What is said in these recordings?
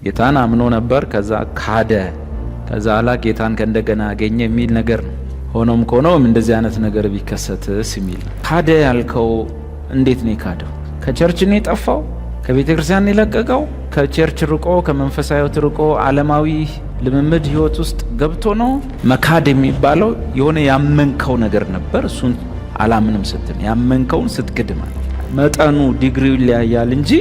ጌታን አምኖ ነበር፣ ከዛ ካደ፣ ከዛ ኋላ ጌታን ከእንደገና አገኘ የሚል ነገር ነው። ሆኖም ኮኖም እንደዚህ አይነት ነገር ቢከሰትስ የሚል ነው። ካደ ያልከው እንዴት ነው የካደው? ከቸርች ነው የጠፋው? ከቤተ ክርስቲያን ነው የለቀቀው? ከቸርች ርቆ ከመንፈሳዊ ሕይወት ርቆ ዓለማዊ ልምምድ ሕይወት ውስጥ ገብቶ ነው? መካድ የሚባለው የሆነ ያመንከው ነገር ነበር፣ እሱን አላምንም ስትል ያመንከውን ስትክድ ማለት መጠኑ ዲግሪው ይለያያል እንጂ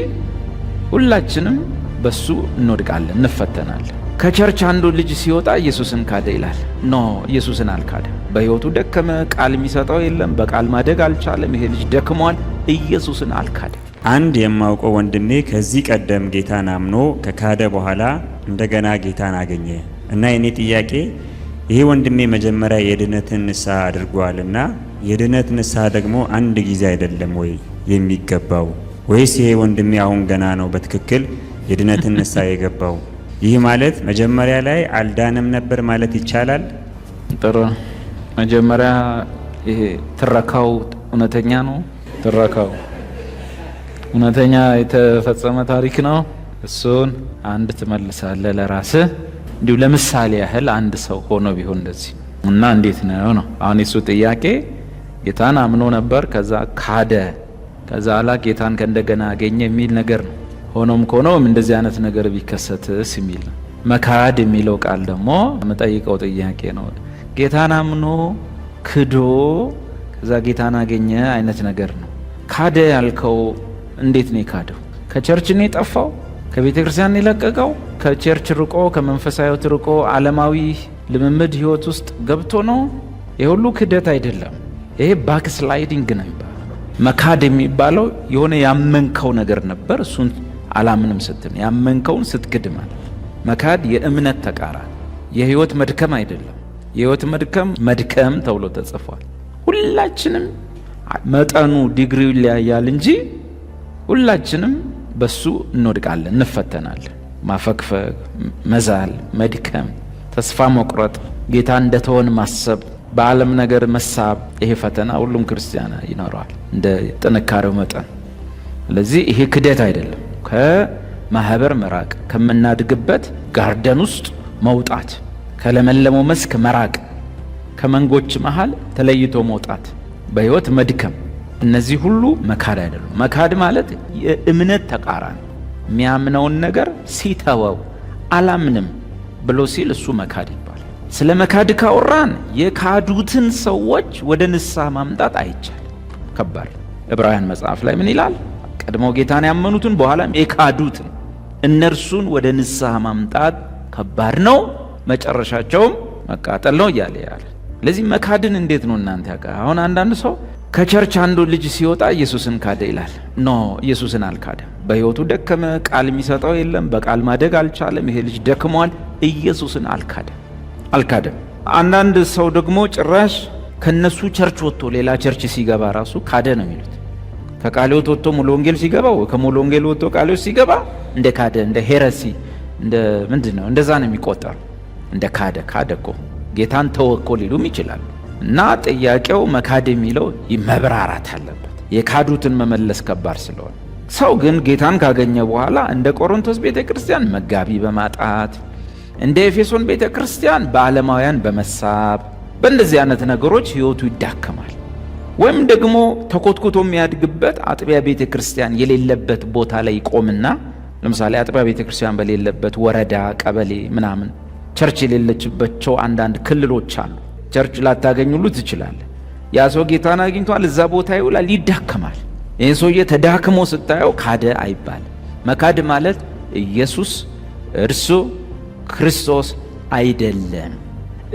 ሁላችንም በሱ እንወድቃለን፣ እንፈተናለን። ከቸርች አንዱ ልጅ ሲወጣ ኢየሱስን ካደ ይላል። ኖ ኢየሱስን አልካደ። በሕይወቱ ደከመ፣ ቃል የሚሰጠው የለም፣ በቃል ማደግ አልቻለም። ይሄ ልጅ ደክሟል፣ ኢየሱስን አልካደ። አንድ የማውቀው ወንድሜ ከዚህ ቀደም ጌታን አምኖ ከካደ በኋላ እንደገና ጌታን አገኘ እና የኔ ጥያቄ ይሄ ወንድሜ መጀመሪያ የድነትን ንስሐ አድርጓልና የድነት ንስሐ ደግሞ አንድ ጊዜ አይደለም ወይ የሚገባው? ወይስ ይሄ ወንድሜ አሁን ገና ነው በትክክል የድነትን ንስሐ የገባው? ይህ ማለት መጀመሪያ ላይ አልዳንም ነበር ማለት ይቻላል? ጥሩ። መጀመሪያ ይሄ ትረካው እውነተኛ ነው። ትረካው እውነተኛ የተፈጸመ ታሪክ ነው። እሱን አንድ ትመልሳለህ ለራስህ። እንዲሁ ለምሳሌ ያህል አንድ ሰው ሆኖ ቢሆን እንደዚህ እና እንዴት ነው ነው አሁን የሱ ጥያቄ። ጌታን አምኖ ነበር፣ ከዛ ካደ፣ ከዛ ኋላ ጌታን ከእንደገና አገኘ የሚል ነገር ነው። ሆኖም ኮኖም እንደዚህ አይነት ነገር ቢከሰትስ የሚል ነው። መካድ የሚለው ቃል ደግሞ የምጠይቀው ጥያቄ ነው። ጌታን አምኖ ክዶ ከዛ ጌታን አገኘ አይነት ነገር ነው። ካደ ያልከው እንዴት ነው የካደው? ከቸርች ነው የጠፋው? ከቤተ ክርስቲያን ነው የለቀቀው? ከቸርች ርቆ ከመንፈሳዊ ሕይወት ርቆ ዓለማዊ ልምምድ ሕይወት ውስጥ ገብቶ ነው? የሁሉ ክደት አይደለም። ይሄ ባክስላይዲንግ ነው የሚባለው። መካድ የሚባለው የሆነ ያመንከው ነገር ነበር፣ እሱን አላምንም ስትል ያመንከውን ስትክድ ማለት። መካድ የእምነት ተቃራኒ፣ የሕይወት መድከም አይደለም። የሕይወት መድከም ተብሎ ተጽፏል። ሁላችንም መጠኑ ዲግሪው ይለያያል እንጂ ሁላችንም በሱ እንወድቃለን፣ እንፈተናለን። ማፈግፈግ፣ መዛል፣ መድከም፣ ተስፋ መቁረጥ፣ ጌታ እንደተወን ማሰብ፣ በዓለም ነገር መሳብ፣ ይሄ ፈተና ሁሉም ክርስቲያን ይኖረዋል እንደ ጥንካሬው መጠን። ስለዚህ ይሄ ክደት አይደለም። ከማህበር መራቅ፣ ከምናድግበት ጋርደን ውስጥ መውጣት፣ ከለመለመው መስክ መራቅ፣ ከመንጎች መሃል ተለይቶ መውጣት፣ በሕይወት መድከም፣ እነዚህ ሁሉ መካድ አይደሉም። መካድ ማለት የእምነት ተቃራኒ፣ የሚያምነውን ነገር ሲተወው አላምንም ብሎ ሲል እሱ መካድ ይባላል። ስለ መካድ ካወራን የካዱትን ሰዎች ወደ ንስሐ ማምጣት አይቻልም፣ ከባድ። ዕብራውያን መጽሐፍ ላይ ምን ይላል? ቀድሞ ጌታን ያመኑትን በኋላም የካዱትን እነርሱን ወደ ንስሐ ማምጣት ከባድ ነው፣ መጨረሻቸውም መቃጠል ነው እያለ ያለ። ለዚህ መካድን እንዴት ነው እናንተ ያውቃ? አሁን አንዳንድ ሰው ከቸርች አንዱ ልጅ ሲወጣ ኢየሱስን ካደ ይላል። ኖ ኢየሱስን አልካደም። በሕይወቱ ደከመ፣ ቃል የሚሰጠው የለም፣ በቃል ማደግ አልቻለም። ይሄ ልጅ ደክሟል፣ ኢየሱስን አልካደም። አንዳንድ ሰው ደግሞ ጭራሽ ከነሱ ቸርች ወጥቶ ሌላ ቸርች ሲገባ ራሱ ካደ ነው የሚሉት። ከቃለ ሕይወት ወጥቶ ሙሉ ወንጌል ሲገባ ወይ ከሙሉ ወንጌል ወጥቶ ቃለ ሕይወት ሲገባ እንደ ካደ፣ እንደ ሄረሲ፣ እንደ ምንድን ነው እንደዛ ነው የሚቆጠሩ። እንደ ካደ እኮ ጌታን ተወኮ ሊሉም ይችላሉ። እና ጥያቄው መካድ የሚለው መብራራት አለበት። የካዱትን መመለስ ከባድ ስለሆነ ሰው ግን ጌታን ካገኘ በኋላ እንደ ቆሮንቶስ ቤተ ክርስቲያን መጋቢ በማጣት እንደ ኤፌሶን ቤተ ክርስቲያን በዓለማውያን በመሳብ በእንደዚህ አይነት ነገሮች ሕይወቱ ይዳከማል። ወይም ደግሞ ተኮትኩቶ የሚያድግበት አጥቢያ ቤተ ክርስቲያን የሌለበት ቦታ ላይ ይቆምና፣ ለምሳሌ አጥቢያ ቤተ ክርስቲያን በሌለበት ወረዳ፣ ቀበሌ ምናምን ቸርች የሌለችባቸው አንዳንድ ክልሎች አሉ። ቸርች ላታገኙሉ ትችላለ። ያ ሰው ጌታን አግኝቷል፣ እዛ ቦታ ይውላል፣ ይዳከማል። ይህን ሰውዬ ተዳክሞ ስታየው ካደ አይባል። መካድ ማለት ኢየሱስ እርሱ ክርስቶስ አይደለም፣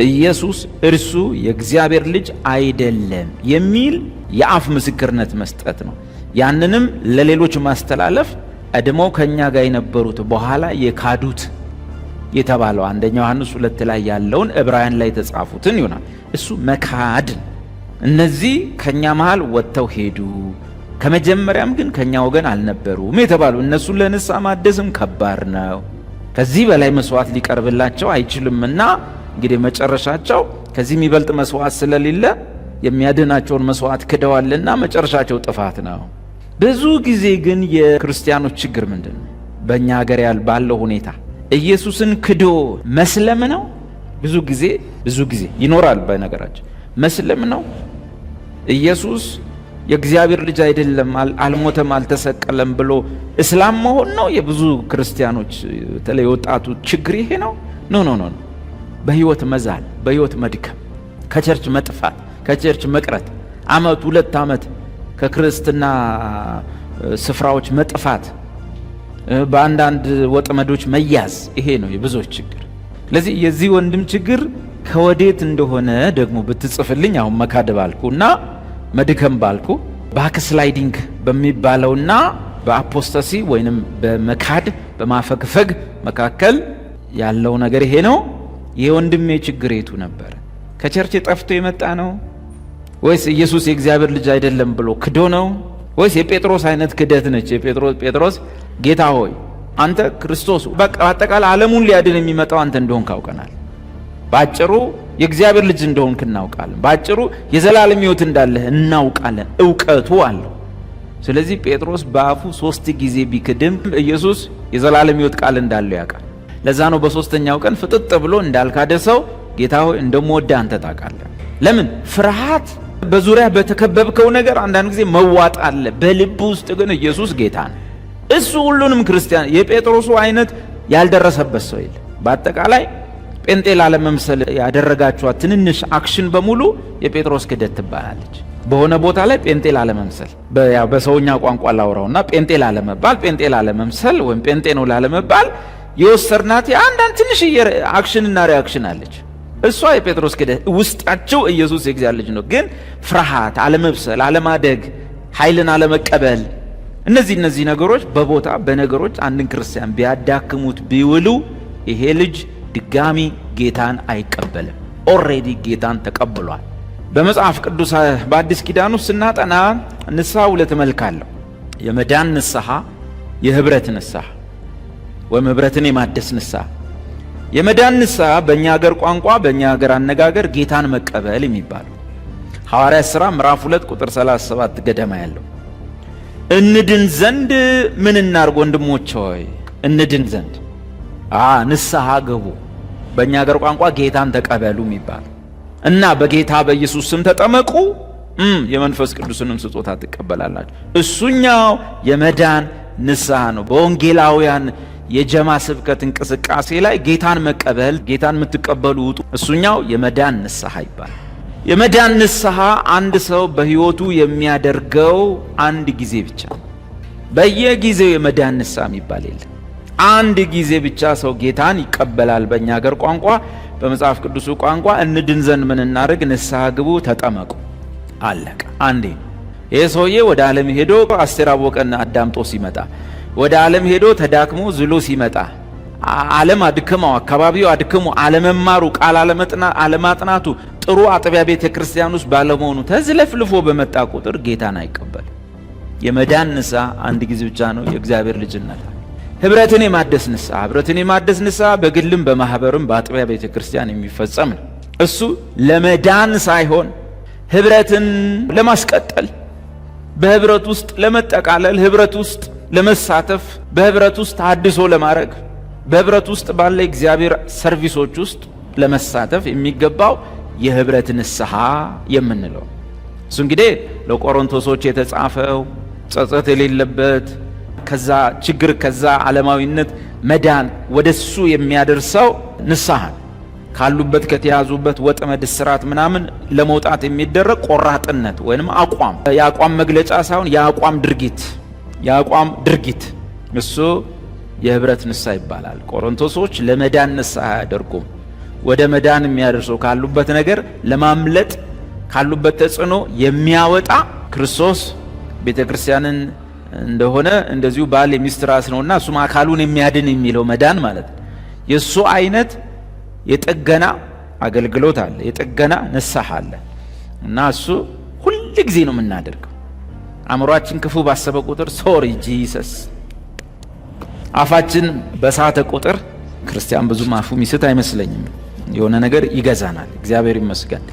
ኢየሱስ እርሱ የእግዚአብሔር ልጅ አይደለም የሚል የአፍ ምስክርነት መስጠት ነው። ያንንም ለሌሎች ማስተላለፍ ቀድሞ ከኛ ጋር የነበሩት በኋላ የካዱት የተባለው አንደኛ ዮሐንስ 2 ላይ ያለውን ዕብራውያን ላይ የተጻፉትን ይሆናል። እሱ መካድ። እነዚህ ከኛ መሃል ወጥተው ሄዱ፣ ከመጀመሪያም ግን ከኛ ወገን አልነበሩም የተባሉ እነሱን ለንስሐ ማደስም ከባድ ነው። ከዚህ በላይ መስዋዕት ሊቀርብላቸው አይችልምና እንግዲህ መጨረሻቸው ከዚህ የሚበልጥ መስዋዕት ስለሌለ የሚያድናቸውን መስዋዕት ክደዋልና መጨረሻቸው ጥፋት ነው። ብዙ ጊዜ ግን የክርስቲያኖች ችግር ምንድን ነው? በእኛ ሀገር ባለው ሁኔታ ኢየሱስን ክዶ መስለም ነው። ብዙ ጊዜ ይኖራል። በነገራችን መስለም ነው። ኢየሱስ የእግዚአብሔር ልጅ አይደለም፣ አልሞተም፣ አልተሰቀለም ብሎ እስላም መሆን ነው የብዙ ክርስቲያኖች በተለይ ወጣቱ ችግር ይሄ ነው። ኖ በህይወት መዛል፣ በህይወት መድከም፣ ከቸርች መጥፋት፣ ከቸርች መቅረት፣ አመት 2 አመት ከክርስትና ስፍራዎች መጥፋት፣ በአንዳንድ ወጥመዶች መያዝ፣ ይሄ ነው የብዙዎች ችግር። ስለዚህ የዚህ ወንድም ችግር ከወዴት እንደሆነ ደግሞ ብትጽፍልኝ። አሁን መካድ ባልኩና መድከም ባልኩ ባክስላይዲንግ በሚባለውና በአፖስታሲ ወይንም በመካድ በማፈግፈግ መካከል ያለው ነገር ይሄ ነው። የወንድሜ ችግር የቱ ነበር? ከቸርች ጠፍቶ የመጣ ነው ወይስ ኢየሱስ የእግዚአብሔር ልጅ አይደለም ብሎ ክዶ ነው? ወይስ የጴጥሮስ አይነት ክደት ነች? ጴጥሮስ ጌታ ሆይ አንተ ክርስቶስ፣ በቃ አጠቃላይ ዓለሙን ሊያድን የሚመጣው አንተ እንደሆንክ አውቀናል። ባጭሩ የእግዚአብሔር ልጅ እንደሆንክ እናውቃለን። ባጭሩ የዘላለም ሕይወት እንዳለህ እናውቃለን። ዕውቀቱ አለው። ስለዚህ ጴጥሮስ በአፉ 3 ጊዜ ቢክድም ኢየሱስ የዘላለም ሕይወት ቃል እንዳለው ያውቃል። ለዛ ነው በሶስተኛው ቀን ፍጥጥ ብሎ እንዳልካደ ሰው ጌታ ሆይ እንደምወድህ አንተ ታውቃለህ። ለምን? ፍርሃት በዙሪያ በተከበብከው ነገር አንዳንድ ጊዜ መዋጥ አለ። በልብ ውስጥ ግን ኢየሱስ ጌታ ነው። እሱ ሁሉንም ክርስቲያን የጴጥሮሱ አይነት ያልደረሰበት ሰው የለ። በአጠቃላይ ጴንጤ ላለመምሰል ያደረጋችኋት ትንንሽ አክሽን በሙሉ የጴጥሮስ ክደት ትባላለች። በሆነ ቦታ ላይ ጴንጤ ላለመምሰል በሰውኛ ቋንቋ ላውራውና ጴንጤ ላለመባል፣ ጴንጤ ላለመምሰል ወይም ጴንጤ ነው ላለመባል የወሰርናት አንዳንድ ትንሽ አክሽንና ሪአክሽን አለች። እሷ የጴጥሮስ ክደት። ውስጣቸው ኢየሱስ የእግዚአብሔር ልጅ ነው፣ ግን ፍርሃት፣ አለመብሰል፣ አለማደግ፣ ኃይልን አለመቀበል፣ እነዚህ ነገሮች በቦታ በነገሮች አንድን ክርስቲያን ቢያዳክሙት ቢውሉ ይሄ ልጅ ድጋሚ ጌታን አይቀበልም። ኦልሬዲ ጌታን ተቀብሏል። በመጽሐፍ ቅዱስ በአዲስ ኪዳን ውስጥ ስናጠና ንስሐ 2 መልክ አለው። የመዳን ንስሐ፣ የህብረት ንስሐ ወይም ህብረትን የማደስ ንስሐ። የመዳን ንስሐ በእኛ ሀገር ቋንቋ በእኛ ሀገር አነጋገር ጌታን መቀበል የሚባለው ሐዋርያት ሥራ ምዕራፍ 2 ቁጥር 37 ገደማ ያለው እንድን ዘንድ ምን እናርግ ወንድሞች ሆይ? እንድን ዘንድ ንስሐ ገቡ። በእኛ ሀገር ቋንቋ ጌታን ተቀበሉ የሚባል እና በጌታ በኢየሱስ ስም ተጠመቁ፣ የመንፈስ ቅዱስንም ስጦታ ትቀበላላችሁ። እሱኛው የመዳን ንስሐ ነው። በወንጌላውያን የጀማ ስብከት እንቅስቃሴ ላይ ጌታን መቀበል፣ ጌታን የምትቀበሉ ውጡ፣ እሱኛው የመዳን ንስሐ ይባላል። የመዳን ንስሐ አንድ ሰው በህይወቱ የሚያደርገው አንድ ጊዜ ብቻ። በየጊዜው የመዳን ንስሐ የሚባል የለም። አንድ ጊዜ ብቻ ሰው ጌታን ይቀበላል። በእኛ ሀገር ቋንቋ፣ በመጽሐፍ ቅዱሱ ቋንቋ እንድን ዘንድ ምን እናርግ? ንስሐ ግቡ፣ ተጠመቁ፣ አለቀ። አንዴ ይህ ሰውዬ ወደ ዓለም ሄዶ አስቴር አወቀን አዳምጦ ሲመጣ፣ ወደ ዓለም ሄዶ ተዳክሞ ዝሎ ሲመጣ፣ ዓለም አድክመው፣ አካባቢው አድክሞ፣ አለመማሩ፣ ቃል አለማጥናቱ፣ ጥሩ አጥቢያ ቤተ ክርስቲያን ውስጥ ባለመሆኑ ተዝለፍልፎ በመጣ ቁጥር ጌታን አይቀበል። የመዳን ንስሐ አንድ ጊዜ ብቻ ነው። የእግዚአብሔር ልጅነት ህብረትን የማደስ ንስሐ በግልም በማህበርም በአጥቢያ ቤተ ክርስቲያን የሚፈጸም ነው። እሱ ለመዳን ሳይሆን ህብረትን ለማስቀጠል፣ በህብረት ውስጥ ለመጠቃለል፣ ህብረት ውስጥ ለመሳተፍ፣ በህብረት ውስጥ አድሶ ለማድረግ፣ በህብረት ውስጥ ባለ እግዚአብሔር ሰርቪሶች ውስጥ ለመሳተፍ የሚገባው የህብረት ንስሐ የምንለው እሱ እንግዲህ ለቆሮንቶሶች የተጻፈው ጸጸት የሌለበት ከዛ ችግር ከዛ ዓለማዊነት መዳን ወደሱ የሚያደርሰው ንስሐ ካሉበት ከተያዙበት ወጥመድ እስራት ምናምን ለመውጣት የሚደረግ ቆራጥነት ወይንም አቋም፣ የአቋም መግለጫ ሳይሆን የአቋም ድርጊት እሱ የህብረት ንስሐ ይባላል። ቆሮንቶሶች ለመዳን ንስሐ አያደርጉም። ወደ መዳን የሚያደርሰው ካሉበት ነገር ለማምለጥ ካሉበት ተጽዕኖ የሚያወጣ ክርስቶስ ቤተክርስቲያንን እንደሆነ እንደዚሁ ባል የሚስት ራስ ነውና እሱም አካሉን የሚያድን የሚለው መዳን ማለት ነው። የሱ አይነት የጥገና አገልግሎት አለ፣ የጥገና ንስሐ አለ እና እሱ ሁሉ ጊዜ ነው የምናደርገው። አእምሯችን ክፉ ባሰበ ቁጥር ሶሪ ጂሰስ፣ አፋችን በሳተ ቁጥር ክርስቲያን ብዙም አፉ ሚስት አይመስለኝም፣ የሆነ ነገር ይገዛናል። እግዚአብሔር ይመስገን።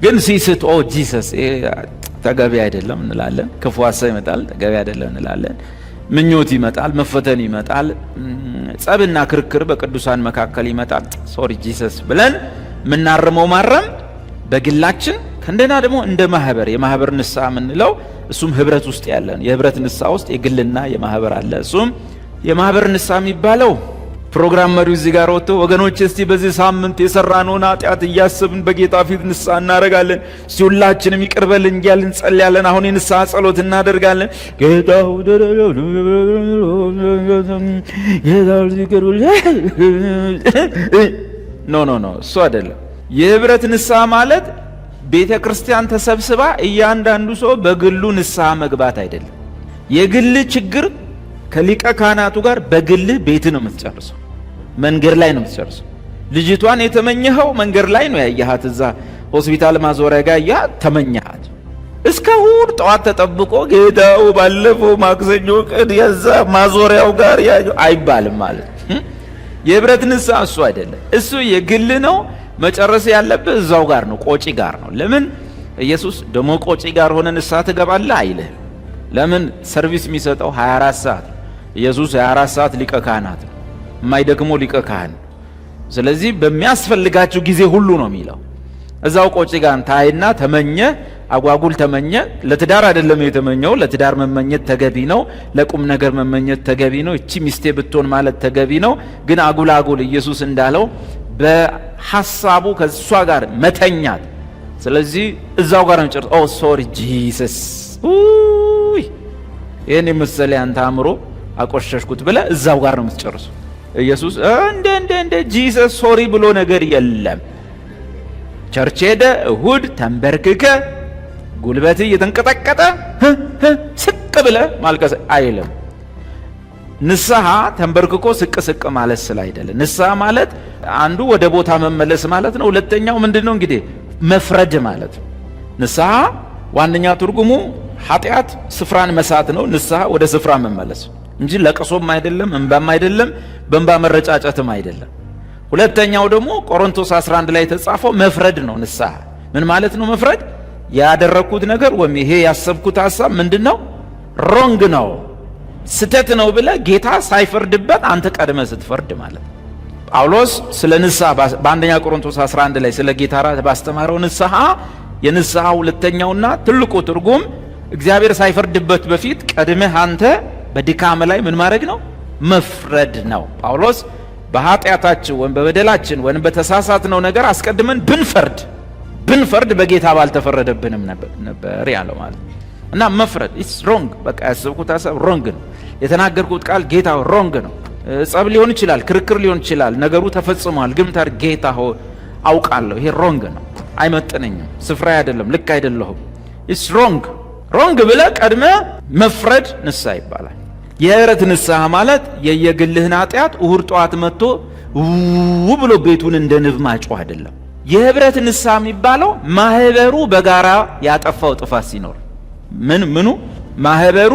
ግን ሲስት ኦ ጂሰስ ተገቢ አይደለም እንላለን። ክፉ ሀሳብ ይመጣል፣ ተገቢ አይደለም እንላለን። ምኞት ይመጣል፣ መፈተን ይመጣል፣ ጸብና ክርክር በቅዱሳን መካከል ይመጣል። ሶሪ ጂሰስ ብለን ምናርመው ማረም በግላችን ከእንደና ደግሞ እንደ ማህበር የማህበር ንስሐ የምንለው እሱም ህብረት ውስጥ ያለን የህብረት ንስሐ ውስጥ የግልና የማህበር አለ። እሱም የማህበር ንስሐ የሚባለው ፕሮግራም መሪው እዚህ ጋር ወጥቶ ወገኖች እስቲ በዚህ ሳምንት የሰራነውን ኃጢአት እያሰብን በጌታ ፊት ንስሐ እናደርጋለን፣ እስቲ ሁላችንም ይቅር በለን እያልን እንጸልያለን። አሁን የንስሐ ጸሎት እናደርጋለን። ጌታው ኖ እሱ አይደለም። የህብረት ንስሐ ማለት ቤተ ክርስቲያን ተሰብስባ እያንዳንዱ ሰው በግሉ ንስሐ መግባት አይደለም። የግል ችግር ከሊቀ ካህናቱ ጋር በግል ቤት ነው የምትጨርሰው፣ መንገድ ላይ ነው የምትጨርሰው። ልጅቷን የተመኘኸው መንገድ ላይ ነው ያያሃት፣ እዛ ሆስፒታል ማዞሪያ ጋር ያ ተመኘሃት። እስከ እሑድ ጠዋት ተጠብቆ ጌታው ባለፈው ማክሰኞ ቀን የዛ ማዞሪያው ጋር አይባልም ማለት። የህብረት ንስሐ እሱ አይደለም። እሱ የግል ነው። መጨረስ ያለብህ እዛው ጋር ነው፣ ቆጪ ጋር ነው። ለምን ኢየሱስ ደሞ ቆጪ ጋር ሆነ ንስሐ ትገባለህ አይልህ። ለምን ሰርቪስ የሚሰጠው 24 ሰዓት ኢየሱስ 24 ሰዓት ሊቀ ካህናት ነው፣ የማይደክመው ሊቀ ካህን። ስለዚህ በሚያስፈልጋችሁ ጊዜ ሁሉ ነው የሚለው። እዛው ቆጪ ጋር ታይና ተመኘ፣ አጓጉል ተመኘ። ለትዳር አይደለም የተመኘው፣ ለትዳር መመኘት ተገቢ ነው፣ ለቁም ነገር መመኘት ተገቢ ነው፣ እቺ ሚስቴ ብትሆን ማለት ተገቢ ነው። ግን አጉል ኢየሱስ እንዳለው በሐሳቡ ከሷ ጋር መተኛት። ስለዚህ እዛው ጋር ነው ጨርሶ ሶሪ ጂሰስ ይሄን የመሰለ አንተ አእምሮ አቆሸሽኩት ብለ እዛው ጋር ነው የምትጨርሰው። ኢየሱስ እንደ ጂሰስ ሶሪ ብሎ ነገር የለም። ቸርች ሄደ እሁድ ተንበርክከ ጉልበት እየተንቀጠቀጠ ስቅ ብለ ማልቀስ አይልም። ንስሐ ተንበርክኮ ስቅ ማለት ስላይደለ። ንስሐ ማለት አንዱ ወደ ቦታ መመለስ ማለት ነው። ሁለተኛው ምንድነው እንግዲህ መፍረድ ማለት ነው። ንስሐ ዋነኛ ትርጉሙ ኃጢአት ስፍራን መሳት ነው። ንስሐ ወደ ስፍራ መመለስ እንጂ ለቅሶም አይደለም፣ እንባም አይደለም፣ በእንባ መረጫጨትም አይደለም። ሁለተኛው ደግሞ ቆሮንቶስ 11 ላይ የተጻፈው መፍረድ ነው። ንስሐ ምን ማለት ነው? መፍረድ ያደረኩት ነገር ወይም ይሄ ያሰብኩት ሐሳብ ምንድነው? ሮንግ ነው፣ ስተት ነው ብለ ጌታ ሳይፈርድበት አንተ ቀድመ ስትፈርድ ማለት ነው። ጳውሎስ ስለ ንስሐ በአንደኛ ቆሮንቶስ 11 ላይ ስለ ጌታ ራት ባስተማረው ንስሐ የንስሐ ሁለተኛውና ትልቁ ትርጉም እግዚአብሔር ሳይፈርድበት በፊት ቀድመህ አንተ በድካም ላይ ምን ማድረግ ነው? መፍረድ ነው። ጳውሎስ በኃጢአታችን ወይም በበደላችን ወይም በተሳሳትነው ነገር አስቀድመን ብንፈርድ በጌታ ባልተፈረደብንም ነበር ያለው ማለት እና መፍረድ ኢትስ ሮንግ። በቃ ያሰብኩት ሐሳብ ሮንግ ነው፣ የተናገርኩት ቃል ጌታ ሮንግ ነው። ጸብ ሊሆን ይችላል፣ ክርክር ሊሆን ይችላል፣ ነገሩ ተፈጽሟል፣ ግን ታር ጌታ አውቃለሁ ይሄ ሮንግ ነው፣ አይመጥነኝም፣ ስፍራ አይደለም፣ ልክ አይደለሁም፣ ኢትስ ሮንግ ብለ ቀድመ መፍረድ ንስሐ ይባላል። የህብረት ንስሐ ማለት የየግልህን ኃጢአት እሁድ ጠዋት መጥቶ ብሎ ቤቱን እንደ ንብ ማጮህ አይደለም። የህብረት ንስሐ የሚባለው ማህበሩ በጋራ ያጠፋው ጥፋት ሲኖር ምኑ ማህበሩ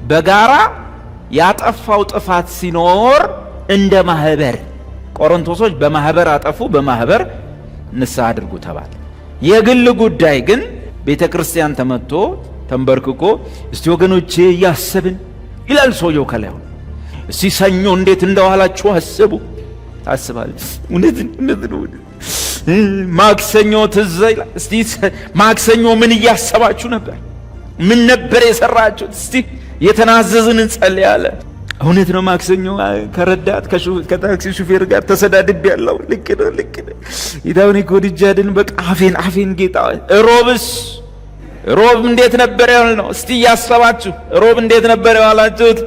በጋራ ያጠፋው ጥፋት ሲኖር እንደ ማህበር ቆሮንቶሶች በማህበር አጠፉ፣ በማህበር ንስሐ አድርጉ ተባለ። የግል ጉዳይ ግን ቤተ ክርስቲያን ተመጥቶ ተንበርክኮ እስቲ ወገኖቼ ያሰብን ይላል ሰውየው ከላይ ሆኖ። እስቲ ሰኞ እንዴት እንደዋላችሁ አስቡ። ታስባለህ? እውነት ነው። ማክሰኞ ትዝ ይላል። እስቲ ማክሰኞ ምን እያሰባችሁ ነበር? ምን ነበር የሰራችሁት? እስቲ የተናዘዝን እንጸልያለን። እውነት ነው። ማክሰኞ ከረዳት ከታክሲ ሹፌር ጋር ተሰዳድብ ያለው ልክ ነው። ይታውን ኮድጃድን በቃ አፌን ጌታ። ሮብ እንዴት ነበር ያልነው? እስቲ ያሰባችሁ ሮብ እንዴት ነበር ያላችሁት?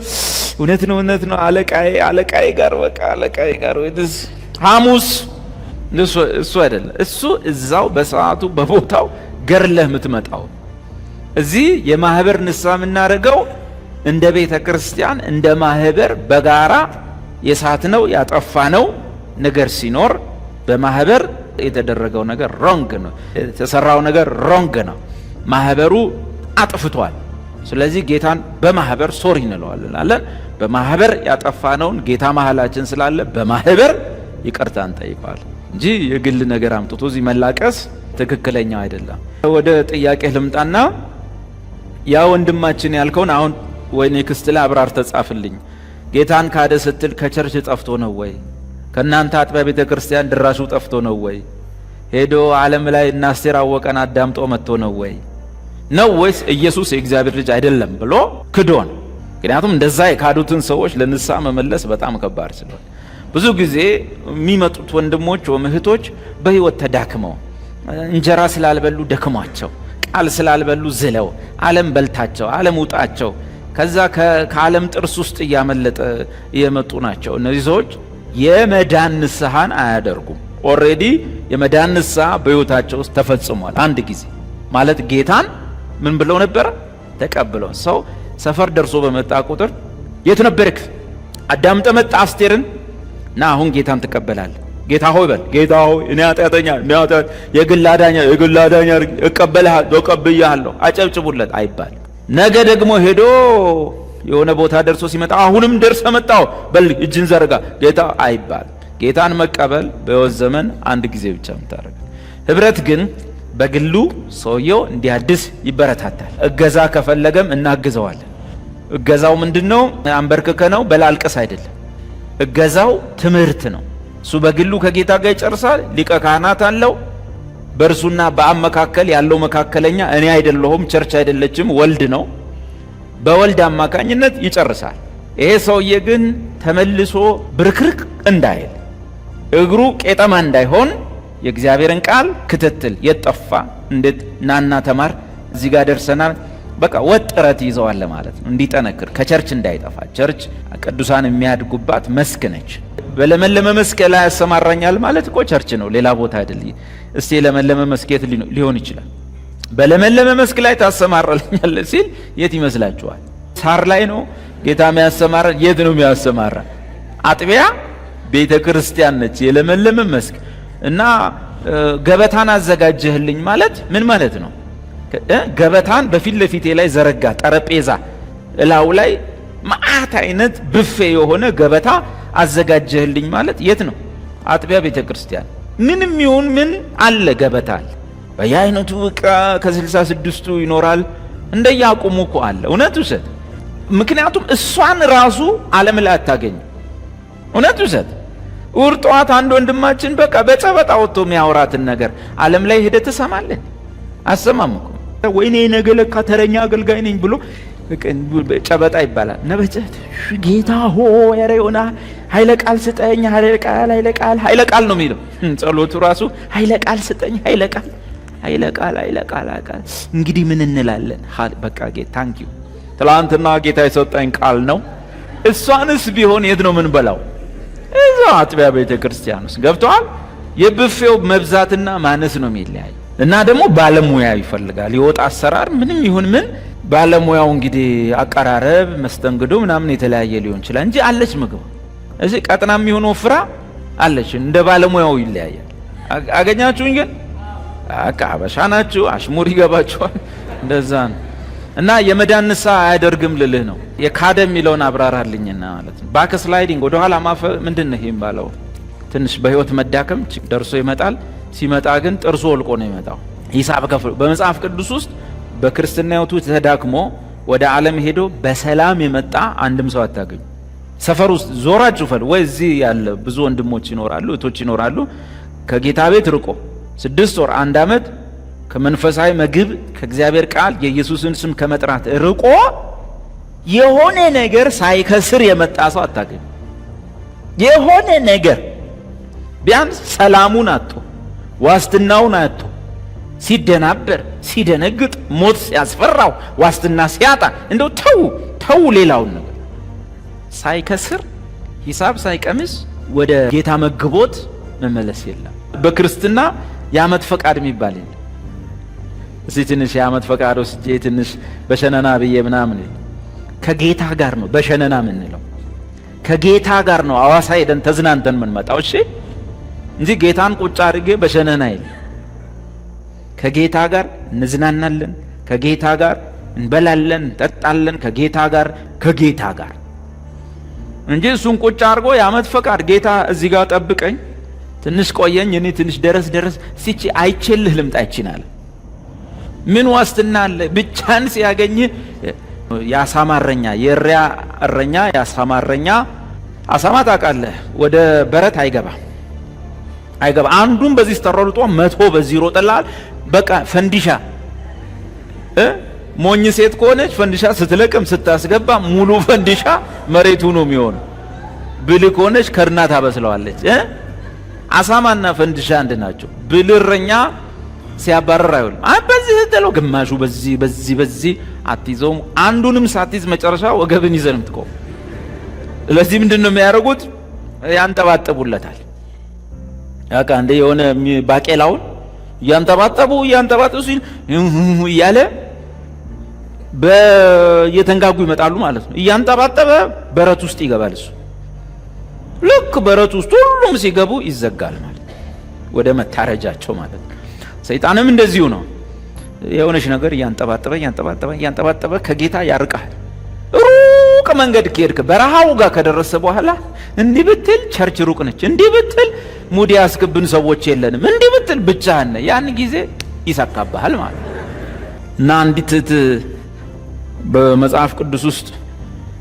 እውነት ነው። አለቃዬ ጋር በቃ አለቃዬ ጋር ወይስ ሐሙስ? እሱ አይደለም። እሱ እዛው በሰዓቱ በቦታው ገርለህ የምትመጣው። እዚህ የማህበር ንስሐ የምናደርገው እንደ ቤተ ክርስቲያን እንደ ማህበር በጋራ የሳትነው ያጠፋነው ነገር ሲኖር በማህበር የተደረገው ነገር ሮንግ ነው፣ የተሰራው ነገር ሮንግ ነው። ማህበሩ አጥፍቷል። ስለዚህ ጌታን በማህበር ሶሪ እንለዋለን። በማህበር ያጠፋነውን ጌታ መሃላችን ስላለ በማህበር ይቅርታ እንጠይቀዋለን እንጂ የግል ነገር አምጥቶ እዚህ መላቀስ ትክክለኛው አይደለም። ወደ ጥያቄ ልምጣና ያ ወንድማችን ያልከውን አሁን ወይ ኔክስት ላይ አብራር ተጻፍልኝ። ጌታን ካደ ስትል ከቸርች ጠፍቶ ነው ወይ? ከእናንተ አጥቢያ ቤተ ክርስቲያን ድራሹ ጠፍቶ ነው ወይ? ሄዶ ዓለም ላይ እና አስቴር አወቀን አዳምጦ መጥቶ ነው ወይ? ነው ወይስ ኢየሱስ የእግዚአብሔር ልጅ አይደለም ብሎ ክዶን? ምክንያቱም እንደዛ የካዱትን ሰዎች ለንስሐ መመለስ በጣም ከባድ ስለሆነ ብዙ ጊዜ የሚመጡት ወንድሞች ወይም እህቶች በህይወት ተዳክመው እንጀራ ስላልበሉ ደክሟቸው ቃል ስላልበሉ ዝለው ዓለም በልታቸው ዓለም ውጣቸው ከዛ ከዓለም ጥርስ ውስጥ እያመለጠ የመጡ ናቸው። እነዚህ ሰዎች የመዳን ንስሐን አያደርጉም። ኦልሬዲ የመዳን ንስሐ በህይወታቸው ውስጥ ተፈጽሟል። አንድ ጊዜ ማለት ጌታን ምን ብለው ነበረ? ተቀብለው። ሰው ሰፈር ደርሶ በመጣ ቁጥር የት ነበርክ? አዳምጠ መጣ አስቴርን እና አሁን ጌታን ትቀበላለህ። ጌታ ሆይ በል። ጌታ ሆይ እኔ ኃጢአተኛ የግል አዳኛ እቀበልሃለሁ አጨብጭቡለት አይባል። ነገ ደግሞ ሄዶ የሆነ ቦታ ደርሶ ሲመጣ አሁንም ደርሰ መጣው በል እጅን ዘርጋ ጌታ አይባል። ጌታን መቀበል በሕይወት ዘመን አንድ ጊዜ ብቻ የምታደርግ። ህብረት ግን በግሉ ሰውየው እንዲያድስ ይበረታታል። እገዛ ከፈለገም እናግዘዋለን። እገዛው ምንድነው? አንበርክከ ነው በላልቀስ አይደለም። እገዛው ትምህርት ነው። እሱ በግሉ ከጌታ ጋር ይጨርሳል። ሊቀ ካህናት አለው። በእርሱና በአብ መካከል ያለው መካከለኛ እኔ አይደለሁም፣ ቸርች አይደለችም፣ ወልድ ነው። በወልድ አማካኝነት ይጨርሳል። ይሄ ሰውዬ ግን ተመልሶ ብርክርክ እንዳይል እግሩ ቄጠማ እንዳይሆን የእግዚአብሔርን ቃል ክትትል የጠፋ እንዴት ናና ተማር እዚህ ጋር ደርሰናል በቃ ወጥረት ይዘዋል ማለት ነው። እንዲጠነክር ከቸርች እንዳይጠፋ። ቸርች ቅዱሳን የሚያድጉባት መስክ ነች። በለመለመ መስክ ላይ ያሰማራኛል ማለት እኮ ቸርች ነው፣ ሌላ ቦታ አይደል። እስቲ ለመለመ መስኬት ሊሆን ይችላል። በለመለመ መስክ ላይ ታሰማራልኛል ሲል የት ይመስላችኋል? ሳር ላይ ነው ጌታ የሚያሰማራ? የት ነው የሚያሰማራ? አጥቢያ ቤተ ክርስቲያን ነች፣ የለመለመ መስክ እና ገበታን አዘጋጀህልኝ ማለት ምን ማለት ነው? ገበታን በፊት ለፊቴ ላይ ዘረጋ፣ ጠረጴዛ እላው ላይ ማአት አይነት ብፌ የሆነ ገበታ አዘጋጀህልኝ ማለት የት ነው? አጥቢያ ቤተ ክርስቲያን። ምንም ይሁን ምን አለ ገበታ አለ። በየአይነቱ ዕቃ ከ66ቱ ይኖራል። እንደያቁሙ እኮ አለ። እውነት ውሰድ። ምክንያቱም እሷን ራሱ ዓለም ላይ አታገኝ። እውነት ውሰድ። እሑድ ጠዋት አንድ ወንድማችን በቃ በጨበጣ ወጥቶ የሚያወራትን ነገር ዓለም ላይ ሄደ ትሰማለህ? አሰማም እኮ ወይኔ ነገ ለካ ተረኛ አገልጋይ ነኝ ብሎ ጨበጣ ይባላል። ነበጨት ጌታ ሆይ ኧረ ዮና ኃይለ ቃል ስጠኝ፣ ኃይለ ቃል ነው የሚለው ጸሎቱ ራሱ ኃይለ ቃል ስጠኝ፣ ኃይለ ቃል። እንግዲህ ምን እንላለን? በቃ ጌታ ታንኪዩ ትላንትና ጌታ የሰጠኝ ቃል ነው። እሷንስ ቢሆን የት ነው ምን በላው? እዛው አጥቢያ ቤተ ክርስቲያን ውስጥ ገብቷል። የብፌው መብዛትና ማነስ ነው የሚለያይ እና ደግሞ ባለሙያ ይፈልጋል። የወጥ አሰራር ምንም ይሁን ምን ባለሙያው እንግዲህ አቀራረብ፣ መስተንግዶ ምናምን የተለያየ ሊሆን ይችላል እንጂ አለች ምግብ እዚህ ቀጥናም ይሁን ወፍራ አለች። እንደ ባለሙያው ይለያያል። አገኛችሁኝ? ግን አቃ አበሻ ናችሁ፣ አሽሙር ይገባችኋል። እንደዛ ነው እና የመዳን ንስሐ አያደርግም ልልህ ነው። የካደ የሚለውን አብራራልኝና ማለት ነው። ባክ ስላይዲንግ ወደ ኋላ ማፈ ምንድነው ይሄም ባለው ትንሽ በህይወት መዳከም ደርሶ ይመጣል። ሲመጣ ግን ጥርሱ ወልቆ ነው ይመጣው። ሂሳብ ከፍሎ በመጽሐፍ ቅዱስ ውስጥ በክርስትና ህይወቱ ተዳክሞ ወደ ዓለም ሄዶ በሰላም የመጣ አንድም ሰው አታገኙ። ሰፈር ውስጥ ዞራችሁ ፈል ወይ እዚህ ያለ ብዙ ወንድሞች ይኖራሉ፣ እህቶች ይኖራሉ። ከጌታ ቤት ርቆ 6 ወር 1 ዓመት ከመንፈሳዊ ምግብ ከእግዚአብሔር ቃል የኢየሱስን ስም ከመጥራት ርቆ የሆነ ነገር ሳይከስር የመጣ ሰው አታገኙ። የሆነ ነገር ቢያንስ ሰላሙን አጥቶ ዋስትናውን አጥቶ ሲደናበር ሲደነግጥ ሞት ሲያስፈራው ዋስትና ሲያጣ እንደው ተው ሌላውን ነገር ሳይከስር ሂሳብ ሳይቀምስ ወደ ጌታ መግቦት መመለስ የለም። በክርስትና የዓመት ፈቃድ የሚባል የለም። እዚህ ትንሽ የዓመት ፈቃድ ወስጄ ትንሽ በሸነና ብዬ ምናምን ከጌታ ጋር ነው በሸነና የምንለው። ከጌታ ጋር ነው አዋሳ ሄደን ተዝናንተን የምንመጣው። እሺ እንጂ ጌታን ቁጭ አድርጌ በሸነና የለም። ከጌታ ጋር እንዝናናለን፣ ከጌታ ጋር እንበላለን፣ እንጠጣለን፣ ከጌታ ጋር እንጂ እሱን ቁጭ አድርጎ የዓመት ፈቃድ ጌታ እዚህ ጋር ጠብቀኝ ትንሽ ቆየኝ እኔ ትንሽ ደረስ ሲቺ አይቼልህ ልምጣ ይችላል። ምን ዋስትና አለ? ብቻን ሲያገኝ የአሳማ እረኛ፣ የእሪያ እረኛ፣ የአሳማ እረኛ። አሳማ ታውቃለህ ወደ በረት አይገባ። አንዱን በዚህ ስተሮልጦ 100 በዚህ ይሮጥልሃል። በቃ ፈንዲሻ ሞኝ ሴት ከሆነች ፈንዲሻ ስትለቅም ስታስገባ ሙሉ ፈንዲሻ መሬቱ ነው የሚሆነው። ብልህ ከሆነች ከርና ታበስለዋለች። አሳማና ፈንዲሻ አንድ ናቸው። ብልህ እረኛ ሲያባረር አይውልም። በዚህ ስትለው ግማሹ በዚህ አትይዘውም። አንዱንም ሳትይዝ መጨረሻ ወገብን ይዘህ ነው የምትቆም። ስለዚህ ምንድነው የሚያደርጉት? ያንጠባጥቡለታል። ያቃ እንደ የሆነ ባቄላውን ያንጠባጠቡ ሲል እያለ በየተንጋጉ ይመጣሉ ማለት ነው። እያንጠባጠበ በረት ውስጥ ይገባል እሱ። ልክ በረት ውስጥ ሁሉም ሲገቡ ይዘጋል ማለት ነው፣ ወደ መታረጃቸው ማለት ነው። ሰይጣንም እንደዚሁ ነው። የሆነች ነገር እያንጠባጠበ ከጌታ ያርቃል። ሩቅ መንገድ ከሄድክ በረሃው ጋር ከደረሰ በኋላ እንዲህ ብትል ቸርች ሩቅ ነች፣ እንዲህ ብትል ሙድ ያስክብን ሰዎች የለንም፣ እንዲህ ብትል ብቻህን፣ ያን ጊዜ ይሳካብሃል ማለት ነው። እና አንዲት በመጽሐፍ ቅዱስ ውስጥ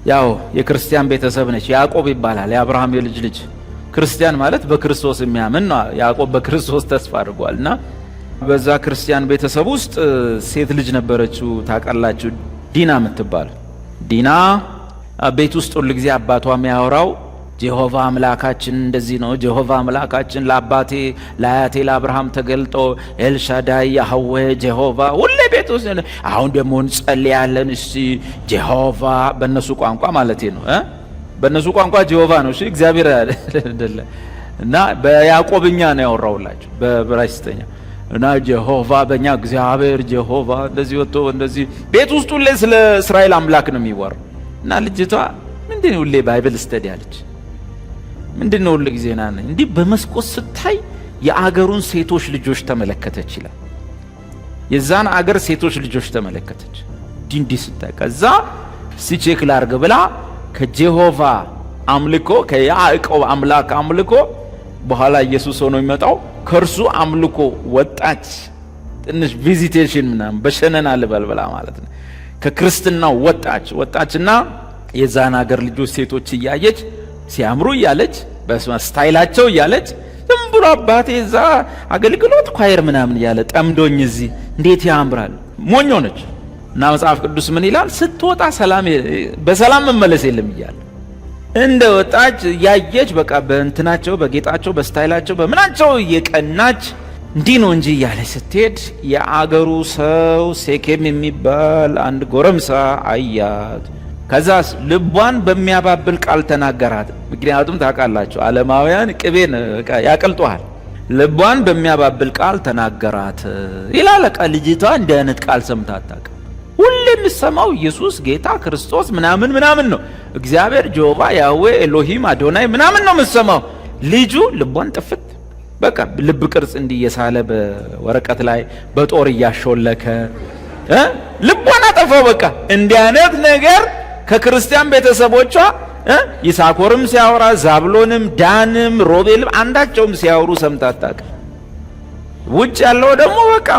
ያው የክርስቲያን ቤተሰብ ነች፣ ያዕቆብ ይባላል። የአብርሃም የልጅ ልጅ። ክርስቲያን ማለት በክርስቶስ የሚያምን ነው። ያዕቆብ በክርስቶስ ተስፋ አድርጓልና በዛ ክርስቲያን ቤተሰብ ውስጥ ሴት ልጅ ነበረችው፣ ታውቃላችሁ፣ ዲና የምትባል። ዲና ቤት ውስጥ ሁሉ ጊዜ አባቷ የሚያወራው ጀሆቫ አምላካችን እንደዚህ ነው፣ ጀሆቫ አምላካችን ለአባቴ ለአያቴ ለአብርሃም ተገልጦ ኤልሻዳይ ያህዌ ጀሆቫ፣ ሁሌ ቤት ውስጥ። አሁን ደግሞ እንጸልያለን እስቲ ጀሆቫ፣ በእነሱ ቋንቋ ማለት ነው። በእነሱ ቋንቋ ጀሆቫ ነው፣ እሺ እግዚአብሔር አይደለ። እና በያዕቆብኛ ነው ያወራውላችሁ፣ በዕብራይስጥኛ። እና ጀሆቫ በእኛ እግዚአብሔር ጀሆቫ እንደዚህ ወጥቶ እንደዚህ ቤት ውስጥ ሁሌ ስለ እስራኤል አምላክ ነው የሚወራው። እና ልጅቷ ምንድነው ሁሌ ባይብል ስተዲ አለች። ምንድነው ሁሉ ጊዜ ናነ እንዲህ በመስኮት ስታይ የአገሩን ሴቶች ልጆች ተመለከተች ይላል። የዛን አገር ሴቶች ልጆች ተመለከተች። እንዲህ ስታይ ከዛ ሲቼክ ላርግ ብላ ከጀሆቫ አምልኮ ከያዕቆብ አምላክ አምልኮ በኋላ ኢየሱስ ሆኖ የሚመጣው ከርሱ አምልኮ ወጣች። ትንሽ ቪዚቴሽን ምናምን በሸነና ልበልበላ ማለት ነው። ከክርስትናው ወጣችና የዛን አገር ልጆች ሴቶች እያየች ሲያምሩ እያለች በስታይላቸው እያለች ዝም ብሎ አባቴ እዛ አገልግሎት ኳየር ምናምን እያለ ጠምዶኝ እዚህ እንዴት ያምራል። ሞኝ ሆነች። እና መጽሐፍ ቅዱስ ምን ይላል? ስትወጣ በሰላም መመለስ የለም እያለ እንደ ወጣች ያየች በቃ በእንትናቸው በጌጣቸው በስታይላቸው በምናቸው እየቀናች እንዲህ ነው እንጂ እያለች ስትሄድ የአገሩ ሰው ሴኬም የሚባል አንድ ጎረምሳ አያት። ከዛስ ልቧን በሚያባብል ቃል ተናገራት። ምክንያቱም ታውቃላችሁ ዓለማውያን ቅቤን ያቀልጧል። ልቧን በሚያባብል ቃል ተናገራት ይላል። ልጅቷ እንዲህ አይነት ቃል ሰምታ አታውቅም። ሁሌ የምትሰማው ኢየሱስ ጌታ ክርስቶስ ምናምን ነው፣ እግዚአብሔር ጀሆቫ ያህዌ ኤሎሂም አዶናይ ምናምን ነው የምትሰማው። ልጁ ልቧን ጥፍት በቃ ልብ ቅርጽ እንዲየሳለ በወረቀት ላይ በጦር እያሾለከ ልቧን አጠፋው። በቃ እንዲህ አይነት ነገር ከክርስቲያን ቤተሰቦቿ ይሳኮርም ሲያወራ ዛብሎንም ዳንም ሮቤልም አንዳቸውም ሲያወሩ ሰምታ አታውቅም። ውጭ ያለው ደግሞ በቃ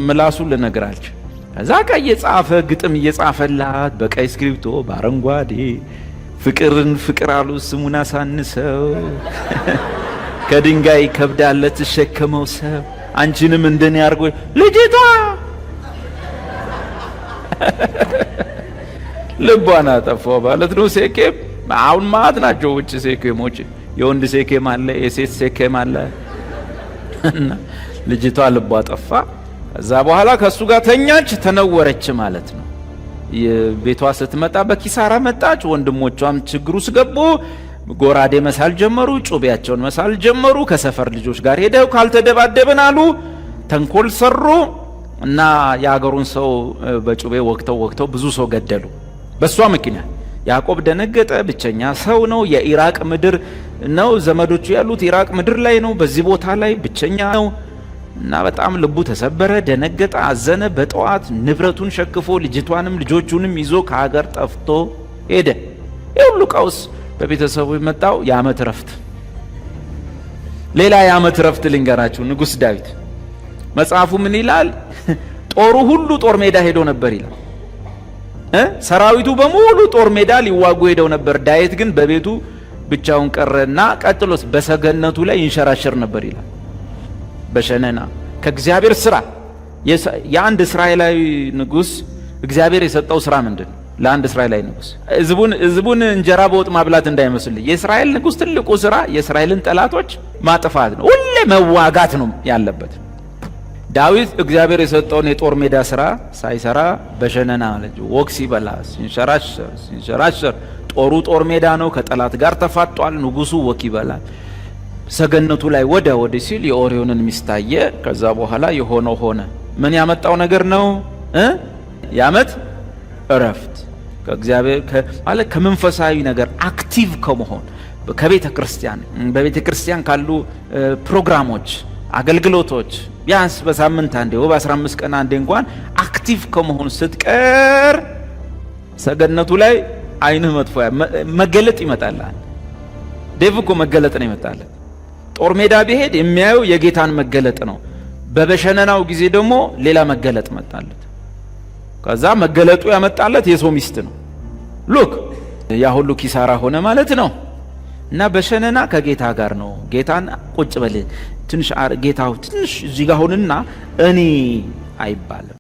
ምላሱ ልነግራችሁ። ከዛ እየጻፈ ግጥም እየጻፈላት በቀይ እስክሪብቶ በአረንጓዴ ፍቅርን ፍቅር አሉ ስሙን አሳንሰው ከድንጋይ ከብዳለ ተሸከመው ሰው አንቺንም እንደኔ ያርጎ ልጅቷ ልቧን አጠፋው ማለት ነው። ሴኬም አሁን ማት ናቸው ውጭ ሴኬሞች፣ የወንድ ሴኬም አለ፣ የሴት ሴኬም አለ። እና ልጅቷ ልቧ ጠፋ። ከዛ በኋላ ከሱ ጋር ተኛች፣ ተነወረች ማለት ነው። ቤቷ ስትመጣ በኪሳራ መጣች። ወንድሞቿም ችግሩ ስገቡ ጎራዴ መሳል ጀመሩ፣ ጩቤያቸውን መሳል ጀመሩ። ከሰፈር ልጆች ጋር ሄደው ካልተደባደብን አሉ፣ ተንኮል ሰሩ እና የአገሩን ሰው በጩቤ ወቅተው ብዙ ሰው ገደሉ በሷ ምክንያት። ያዕቆብ ደነገጠ። ብቸኛ ሰው ነው። የኢራቅ ምድር ነው፣ ዘመዶቹ ያሉት ኢራቅ ምድር ላይ ነው። በዚህ ቦታ ላይ ብቸኛ ነው እና በጣም ልቡ ተሰበረ፣ ደነገጠ፣ አዘነ። በጠዋት ንብረቱን ሸክፎ ልጅቷንም ልጆቹንም ይዞ ከሀገር ጠፍቶ ሄደ። የሁሉ ቀውስ በቤተሰቡ የመጣው የዓመት ረፍት። ሌላ የዓመት ረፍት ልንገራችሁ። ንጉሥ ዳዊት መጽሐፉ ምን ይላል? ጦሩ ሁሉ ጦር ሜዳ ሄዶ ነበር ይላል ሰራዊቱ በሙሉ ጦር ሜዳ ሊዋጉ ሄደው ነበር። ዳዊት ግን በቤቱ ብቻውን ቀረና ቀጥሎስ በሰገነቱ ላይ ይንሸራሸር ነበር ይላል። በሸነና ከእግዚአብሔር ስራ የአንድ እስራኤላዊ ንጉስ እግዚአብሔር የሰጠው ስራ ምንድን ነው? ለአንድ እስራኤላዊ ንጉስ ህዝቡን እንጀራ በወጥ ማብላት እንዳይመስል፣ የእስራኤል ንጉስ ትልቁ ስራ የእስራኤልን ጠላቶች ማጥፋት ነው። ሁሌ መዋጋት ነው ያለበት። ዳዊት እግዚአብሔር የሰጠውን የጦር ሜዳ ስራ ሳይሰራ በሸነና ማለት ወክ ሲበላ ሲንሸራሸር፣ ጦሩ ጦር ሜዳ ነው፣ ከጠላት ጋር ተፋጧል። ንጉሱ ወክ ይበላል። ሰገነቱ ላይ ወደ ሲል የኦሪዮንን ሚስት አየ። ከዛ በኋላ የሆነው ሆነ። ምን ያመጣው ነገር ነው? የዓመት እረፍት ከእግዚአብሔር ማለት ከመንፈሳዊ ነገር አክቲቭ ከመሆን ከቤተ ክርስቲያን በቤተ ክርስቲያን ካሉ ፕሮግራሞች፣ አገልግሎቶች ቢያንስ በሳምንት አንዴ ወይ በ15 ቀን አንዴ እንኳን አክቲቭ ከመሆን ስትቀር ሰገነቱ ላይ አይንህ መጥፎ መገለጥ ይመጣል። ዴቭ እኮ መገለጥ ነው ይመጣል። ጦር ሜዳ ቢሄድ የሚያየው የጌታን መገለጥ ነው። በበሸነናው ጊዜ ደግሞ ሌላ መገለጥ መጣለት። ከዛ መገለጡ ያመጣለት የሰው ሚስት ነው። ሉክ ያ ሁሉ ኪሳራ ሆነ ማለት ነው። እና በሸነና ከጌታ ጋር ነው። ጌታን ቁጭ በል ትንሽ ጌታው ትንሽ እዚህ ጋር ሆንና እኔ አይባልም።